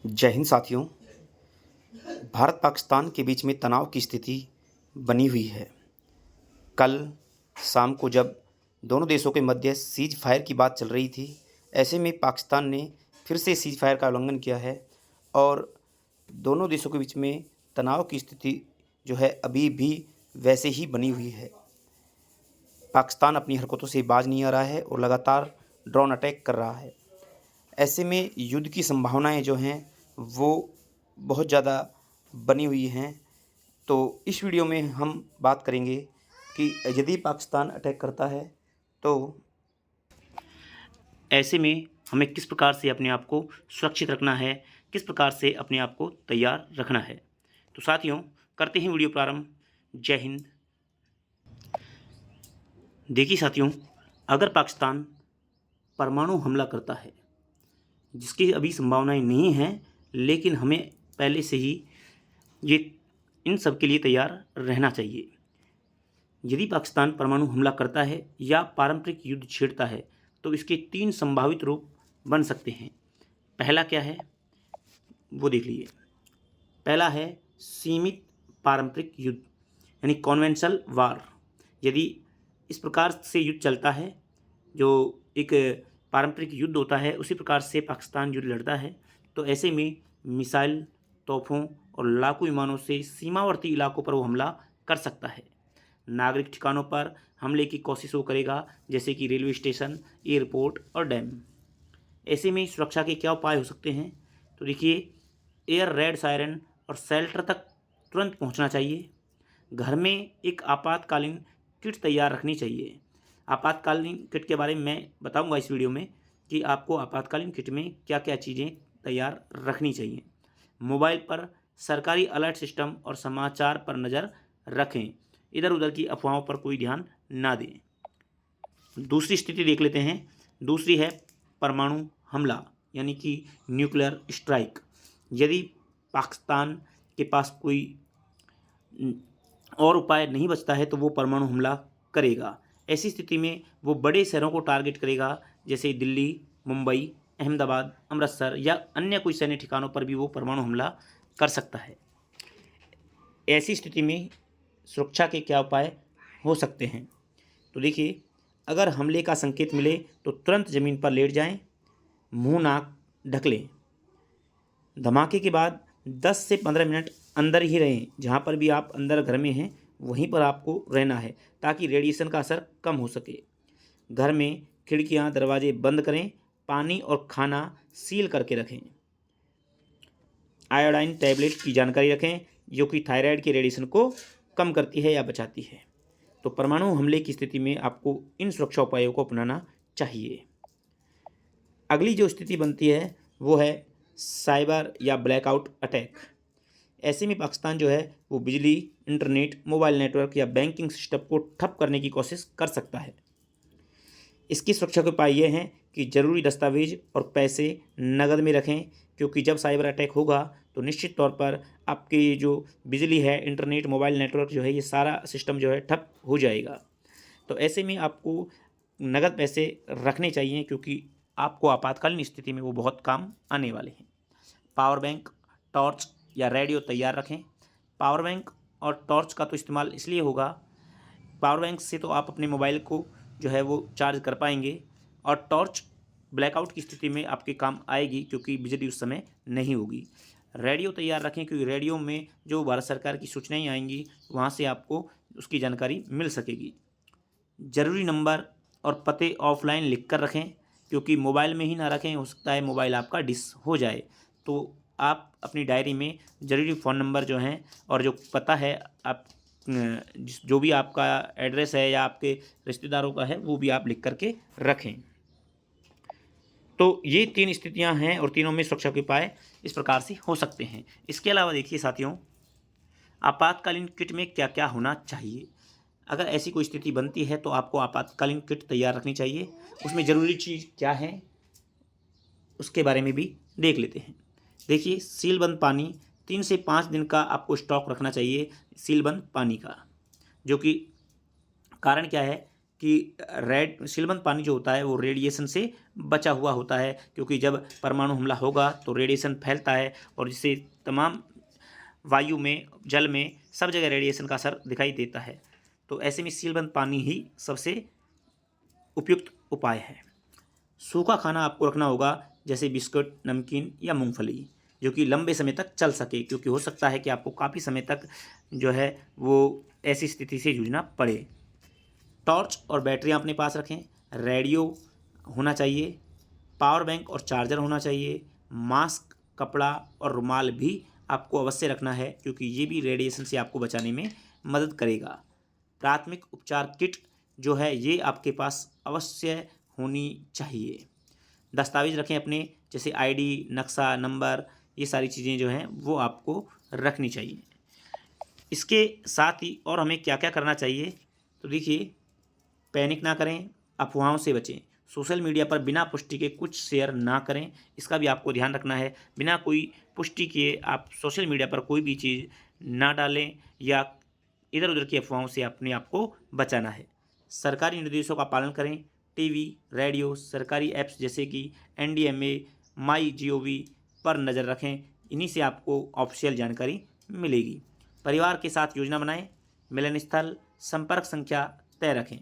जय हिंद साथियों। भारत पाकिस्तान के बीच में तनाव की स्थिति बनी हुई है। कल शाम को जब दोनों देशों के मध्य सीज फायर की बात चल रही थी, ऐसे में पाकिस्तान ने फिर से सीज फायर का उल्लंघन किया है और दोनों देशों के बीच में तनाव की स्थिति जो है अभी भी वैसे ही बनी हुई है। पाकिस्तान अपनी हरकतों से बाज नहीं आ रहा है और लगातार ड्रोन अटैक कर रहा है। ऐसे में युद्ध की संभावनाएं जो हैं वो बहुत ज़्यादा बनी हुई हैं। तो इस वीडियो में हम बात करेंगे कि यदि पाकिस्तान अटैक करता है तो ऐसे में हमें किस प्रकार से अपने आप को सुरक्षित रखना है, किस प्रकार से अपने आप को तैयार रखना है। तो साथियों, करते हैं वीडियो प्रारंभ। जय हिंद। देखिए साथियों, अगर पाकिस्तान परमाणु हमला करता है, जिसकी अभी संभावनाएं नहीं हैं, लेकिन हमें पहले से ही ये इन सब के लिए तैयार रहना चाहिए। यदि पाकिस्तान परमाणु हमला करता है या पारंपरिक युद्ध छेड़ता है तो इसके 3 संभावित रूप बन सकते हैं। पहला क्या है वो देख लीजिए। पहला है सीमित पारंपरिक युद्ध, यानी कॉन्वेंशनल वार। यदि इस प्रकार से युद्ध चलता है, जो एक पारंपरिक युद्ध होता है, उसी प्रकार से पाकिस्तान युद्ध लड़ता है, तो ऐसे में मिसाइल, तोपों और लड़ाकू विमानों से सीमावर्ती इलाकों पर वो हमला कर सकता है। नागरिक ठिकानों पर हमले की कोशिश वो करेगा, जैसे कि रेलवे स्टेशन, एयरपोर्ट और डैम। ऐसे में सुरक्षा के क्या उपाय हो सकते हैं? तो देखिए, एयर रेड सायरन और शेल्टर तक तुरंत पहुंचना चाहिए। घर में एक आपातकालीन किट तैयार रखनी चाहिए। आपातकालीन किट के बारे में मैं बताऊंगा इस वीडियो में कि आपको आपातकालीन किट में क्या क्या चीज़ें तैयार रखनी चाहिए। मोबाइल पर सरकारी अलर्ट सिस्टम और समाचार पर नज़र रखें, इधर उधर की अफवाहों पर कोई ध्यान ना दें। दूसरी स्थिति देख लेते हैं। दूसरी है परमाणु हमला, यानी कि न्यूक्लियर स्ट्राइक। यदि पाकिस्तान के पास कोई और उपाय नहीं बचता है तो वो परमाणु हमला करेगा। ऐसी स्थिति में वो बड़े शहरों को टारगेट करेगा, जैसे दिल्ली, मुंबई, अहमदाबाद, अमृतसर या अन्य कोई सैन्य ठिकानों पर भी वो परमाणु हमला कर सकता है। ऐसी स्थिति में सुरक्षा के क्या उपाय हो सकते हैं? तो देखिए, अगर हमले का संकेत मिले तो तुरंत ज़मीन पर लेट जाएं, मुंह नाक ढक लें। धमाके के बाद 10 से 15 मिनट अंदर ही रहें। जहाँ पर भी आप अंदर घर में हैं वहीं पर आपको रहना है, ताकि रेडिएशन का असर कम हो सके। घर में खिड़कियाँ, दरवाजे बंद करें। पानी और खाना सील करके रखें। आयोडाइन टैबलेट की जानकारी रखें, जो कि थायराइड के रेडिएशन को कम करती है या बचाती है। तो परमाणु हमले की स्थिति में आपको इन सुरक्षा उपायों को अपनाना चाहिए। अगली जो स्थिति बनती है वो है साइबर या ब्लैकआउट अटैक। ऐसे में पाकिस्तान जो है वो बिजली, इंटरनेट, मोबाइल नेटवर्क या बैंकिंग सिस्टम को ठप करने की कोशिश कर सकता है। इसकी सुरक्षा के उपाय ये हैं कि ज़रूरी दस्तावेज और पैसे नकद में रखें, क्योंकि जब साइबर अटैक होगा तो निश्चित तौर पर आपकी जो बिजली है, इंटरनेट, मोबाइल नेटवर्क जो है, ये सारा सिस्टम जो है ठप हो जाएगा। तो ऐसे में आपको नकद पैसे रखने चाहिए, क्योंकि आपको आपातकालीन स्थिति में वो बहुत काम आने वाले हैं। पावर बैंक, टॉर्च या रेडियो तैयार रखें। पावर बैंक और टॉर्च का तो इस्तेमाल इसलिए होगा, पावर बैंक से तो आप अपने मोबाइल को जो है वो चार्ज कर पाएंगे, और टॉर्च ब्लैकआउट की स्थिति में आपके काम आएगी, क्योंकि बिजली उस समय नहीं होगी। रेडियो तैयार रखें, क्योंकि रेडियो में जो भारत सरकार की सूचनाएं आएंगी वहाँ से आपको उसकी जानकारी मिल सकेगी। ज़रूरी नंबर और पते ऑफलाइन लिख कर रखें, क्योंकि मोबाइल में ही ना रखें, हो सकता है मोबाइल आपका डिस हो जाए। तो आप अपनी डायरी में ज़रूरी फ़ोन नंबर जो हैं और जो पता है, आप जो भी आपका एड्रेस है या आपके रिश्तेदारों का है, वो भी आप लिख करके रखें। तो ये 3 स्थितियां हैं और तीनों में सुरक्षा के उपाय इस प्रकार से हो सकते हैं। इसके अलावा देखिए साथियों, आपातकालीन किट में क्या क्या होना चाहिए। अगर ऐसी कोई स्थिति बनती है तो आपको आपातकालीन किट तैयार रखनी चाहिए। उसमें ज़रूरी चीज़ क्या है उसके बारे में भी देख लेते हैं। देखिए, सीलबंद पानी, 3 से 5 दिन का आपको स्टॉक रखना चाहिए सीलबंद पानी का, जो कि कारण क्या है कि सीलबंद पानी जो होता है वो रेडिएशन से बचा हुआ होता है, क्योंकि जब परमाणु हमला होगा तो रेडिएशन फैलता है और जिससे तमाम वायु में, जल में, सब जगह रेडिएशन का असर दिखाई देता है। तो ऐसे में सीलबंद पानी ही सबसे उपयुक्त उपाय है। सूखा खाना आपको रखना होगा, जैसे बिस्कुट, नमकीन या मूंगफली, जो कि लंबे समय तक चल सके, क्योंकि हो सकता है कि आपको काफ़ी समय तक जो है वो ऐसी स्थिति से जूझना पड़े। टॉर्च और बैटरियाँ अपने पास रखें। रेडियो होना चाहिए। पावर बैंक और चार्जर होना चाहिए। मास्क, कपड़ा और रुमाल भी आपको अवश्य रखना है, क्योंकि ये भी रेडिएशन से आपको बचाने में मदद करेगा। प्राथमिक उपचार किट जो है ये आपके पास अवश्य होनी चाहिए। दस्तावेज रखें अपने, जैसे आईडी, नक्शा, नंबर, ये सारी चीज़ें जो हैं वो आपको रखनी चाहिए। इसके साथ ही और हमें क्या क्या करना चाहिए, तो देखिए, पैनिक ना करें, अफवाहों से बचें, सोशल मीडिया पर बिना पुष्टि के कुछ शेयर ना करें, इसका भी आपको ध्यान रखना है। बिना कोई पुष्टि किए आप सोशल मीडिया पर कोई भी चीज़ ना डालें या इधर उधर की अफवाहों से अपने आप को बचाना है। सरकारी निर्देशों का पालन करें। टीवी, रेडियो, सरकारी ऐप्स जैसे कि एनडीएमए, माई जीओवी पर नज़र रखें, इन्हीं से आपको ऑफिशियल जानकारी मिलेगी। परिवार के साथ योजना बनाएं। मिलन स्थल, संपर्क संख्या तय रखें।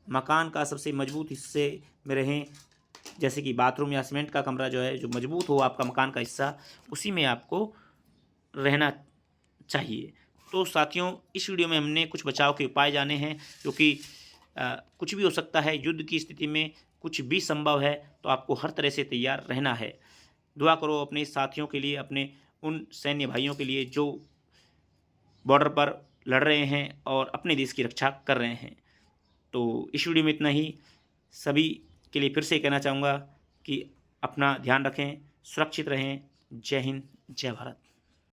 मकान का सबसे मजबूत हिस्से में रहें, जैसे कि बाथरूम या सीमेंट का कमरा जो है, जो मजबूत हो आपका मकान का हिस्सा, उसी में आपको रहना चाहिए। तो साथियों, इस वीडियो में हमने कुछ बचाव के उपाय जाने हैं, क्योंकि कुछ भी हो सकता है, युद्ध की स्थिति में कुछ भी संभव है, तो आपको हर तरह से तैयार रहना है। दुआ करो अपने साथियों के लिए, अपने उन सैन्य भाइयों के लिए जो बॉर्डर पर लड़ रहे हैं और अपने देश की रक्षा कर रहे हैं। तो इस वीडियो में इतना ही। सभी के लिए फिर से कहना चाहूँगा कि अपना ध्यान रखें, सुरक्षित रहें। जय हिंद, जय भारत।